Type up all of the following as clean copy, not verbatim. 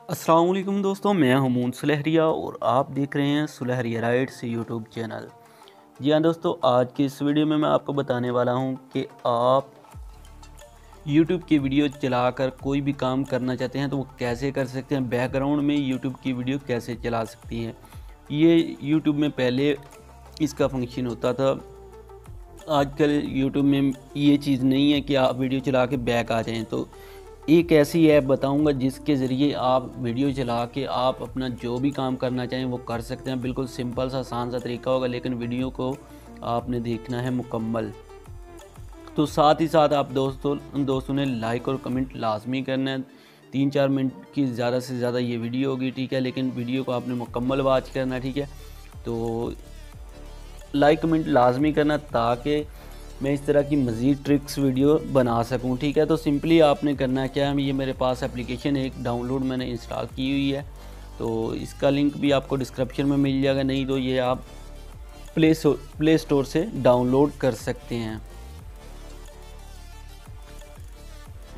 अस्सलाम वालेकुम दोस्तों, मैं हूं मून सुलहरिया और आप देख रहे हैं सुलहरिया राइट्स यूट्यूब चैनल। जी हाँ दोस्तों, आज की इस वीडियो में मैं आपको बताने वाला हूं कि आप यूट्यूब की वीडियो चलाकर कोई भी काम करना चाहते हैं तो वो कैसे कर सकते हैं। बैकग्राउंड में यूट्यूब की वीडियो कैसे चला सकती हैं। ये यूट्यूब में पहले इसका फंक्शन होता था। आजकल यूट्यूब में ये चीज़ नहीं है कि आप वीडियो चला के बैक आ जाएं। तो एक ऐसी ऐप बताऊंगा जिसके ज़रिए आप वीडियो चला के आप अपना जो भी काम करना चाहें वो कर सकते हैं। बिल्कुल सिंपल सा आसान सा तरीका होगा, लेकिन वीडियो को आपने देखना है मुकम्मल। तो साथ ही साथ आप दोस्तों ने लाइक और कमेंट लाजमी करना है। 3-4 मिनट की ज़्यादा से ज़्यादा ये वीडियो होगी, ठीक है, लेकिन वीडियो को आपने मुकम्मल वॉच करना है, ठीक है। तो लाइक कमेंट लाजमी करना ताकि मैं इस तरह की मज़ीद ट्रिक्स वीडियो बना सकूं, ठीक है। तो सिंपली आपने करना है ये मेरे पास एप्लीकेशन एक डाउनलोड मैंने इंस्टॉल की हुई है, तो इसका लिंक भी आपको डिस्क्रिप्शन में मिल जाएगा, नहीं तो ये आप प्ले स्टोर से डाउनलोड कर सकते हैं।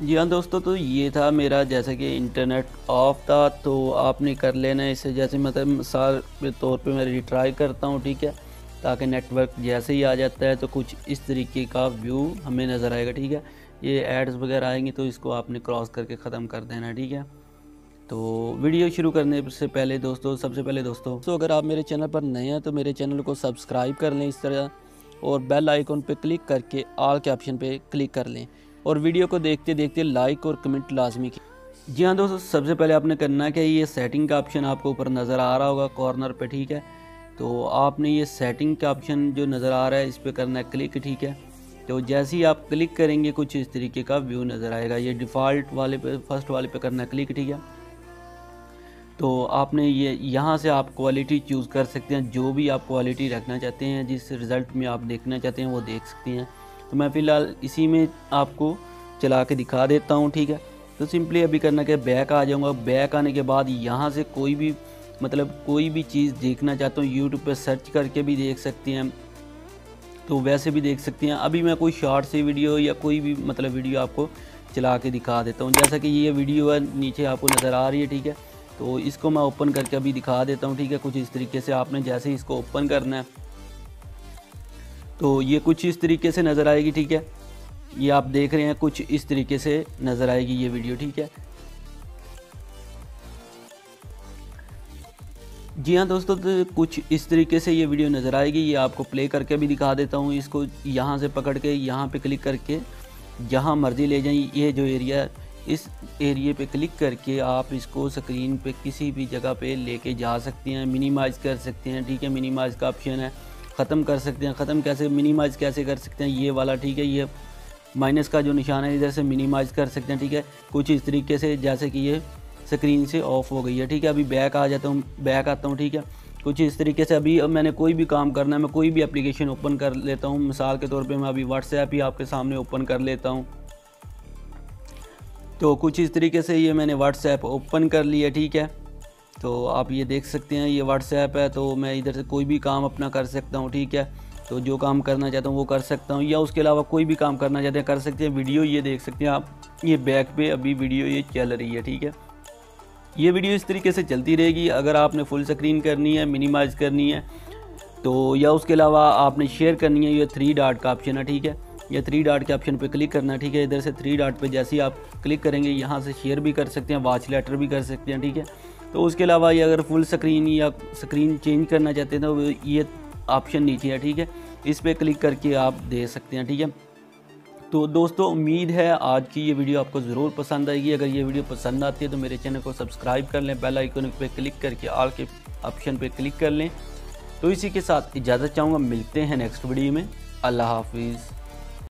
जी हाँ दोस्तों, तो ये था मेरा, जैसे कि इंटरनेट ऑफ था तो आपने कर लेना है इसे। जैसे मतलब मिसाल के तौर पे मैं रिट्राई करता हूँ, ठीक है, ताकि नेटवर्क जैसे ही आ जाता है तो कुछ इस तरीके का व्यू हमें नज़र आएगा, ठीक है। ये एड्स वगैरह आएंगे तो इसको आपने क्रॉस करके ख़त्म कर देना, ठीक है। तो वीडियो शुरू करने से पहले सबसे पहले दोस्तों अगर आप मेरे चैनल पर नए हैं तो मेरे चैनल को सब्सक्राइब कर लें इस तरह, और बेल आइकन पे क्लिक करके ऑल के ऑप्शन पे क्लिक कर लें, और वीडियो को देखते देखते लाइक और कमेंट लाजमी की। जी हाँ दोस्तों, सबसे पहले आपने करना है कि ये सेटिंग का ऑप्शन आपको ऊपर नज़र आ रहा होगा कॉर्नर पे, ठीक है। तो आपने ये सेटिंग का ऑप्शन जो नज़र आ रहा है इस पर करना है क्लिक, ठीक है। तो जैसे ही आप क्लिक करेंगे कुछ इस तरीके का व्यू नज़र आएगा। ये डिफ़ॉल्ट वाले पे, फर्स्ट वाले पे करना है क्लिक, ठीक है। तो आपने ये यहाँ से आप क्वालिटी चूज़ कर सकते हैं, जो भी आप क्वालिटी रखना चाहते हैं, जिस रिज़ल्ट में आप देखना चाहते हैं वो देख सकते हैं। तो मैं फ़िलहाल इसी में आपको चला के दिखा देता हूँ, ठीक है। तो सिंपली अभी करना क्या, बैक आ जाऊँगा। बैक आने के बाद यहाँ से कोई भी चीज़ देखना चाहता हूँ यूट्यूब पे सर्च करके भी देख सकते हैं, तो वैसे भी देख सकते हैं। अभी मैं कोई शॉर्ट सी वीडियो या कोई भी वीडियो आपको चला के दिखा देता हूँ। जैसा कि ये वीडियो है नीचे आपको नज़र आ रही है, ठीक है। तो इसको मैं ओपन करके अभी दिखा देता हूँ, ठीक है। कुछ इस तरीके से आपने जैसे ही इसको ओपन करना है तो ये कुछ इस तरीके से नज़र आएगी, ठीक है। ये आप देख रहे हैं कुछ इस तरीके से नज़र आएगी ये वीडियो, ठीक है। जी हाँ दोस्तों, तो कुछ इस तरीके से ये वीडियो नज़र आएगी। ये आपको प्ले करके भी दिखा देता हूँ। इसको यहाँ से पकड़ के यहाँ पे क्लिक करके जहाँ मर्ज़ी ले जाएं। ये जो एरिया, इस एरिए पे क्लिक करके आप इसको स्क्रीन पे किसी भी जगह पे लेके जा सकते हैं, मिनिमाइज़ कर सकते हैं, ठीक है। मिनिमाइज़ का ऑप्शन है, ख़त्म कर सकते हैं। ख़त्म कैसे, मिनिमाइज़ कैसे कर सकते हैं, ये वाला, ठीक है। ये माइनस का जो निशान है इधर से मिनिमाइज़ कर सकते हैं, ठीक है। कुछ इस तरीके से, जैसे कि ये स्क्रीन से ऑफ हो गई है, ठीक है। अभी बैक आता हूँ, ठीक है। कुछ इस तरीके से अभी मैंने कोई भी काम करना है, मैं कोई भी एप्लीकेशन ओपन कर लेता हूँ। मिसाल के तौर पे मैं अभी व्हाट्सएप ही आपके सामने ओपन कर लेता हूँ। तो कुछ इस तरीके से ये मैंने व्हाट्सएप ओपन कर लिया, ठीक है। तो आप ये देख सकते हैं ये व्हाट्सएप है, तो मैं इधर से कोई भी काम अपना कर सकता हूँ, ठीक है। तो जो काम करना चाहता हूँ वो कर सकता हूँ, या उसके अलावा कोई भी काम करना चाहते हैं कर सकते हैं। वीडियो ये देख सकते हैं आप, ये बैक पे अभी वीडियो ये चल रही है, ठीक है। ये वीडियो इस तरीके से चलती रहेगी। अगर आपने फुल स्क्रीन करनी है, मिनिमाइज़ करनी है, तो या उसके अलावा आपने शेयर करनी है, ये 3 डॉट का ऑप्शन है, ठीक है। ये 3 डॉट के ऑप्शन पे क्लिक करना है, ठीक है। इधर से 3 डॉट पे जैसे ही आप क्लिक करेंगे यहाँ से शेयर भी कर सकते हैं, वॉच लेटर भी कर सकते हैं, ठीक है। तो उसके अलावा ये अगर फुल स्क्रीन या स्क्रीन चेंज करना चाहते हैं तो ये ऑप्शन नीचे है, ठीक है। इस पर क्लिक करके आप दे सकते हैं, ठीक है। तो दोस्तों उम्मीद है आज की ये वीडियो आपको ज़रूर पसंद आएगी। अगर ये वीडियो पसंद आती है तो मेरे चैनल को सब्सक्राइब कर लें, बेल आइकन पे क्लिक करके ऑल के ऑप्शन पे क्लिक कर लें। तो इसी के साथ इजाज़त चाहूँगा, मिलते हैं नेक्स्ट वीडियो में। अल्लाह हाफिज़।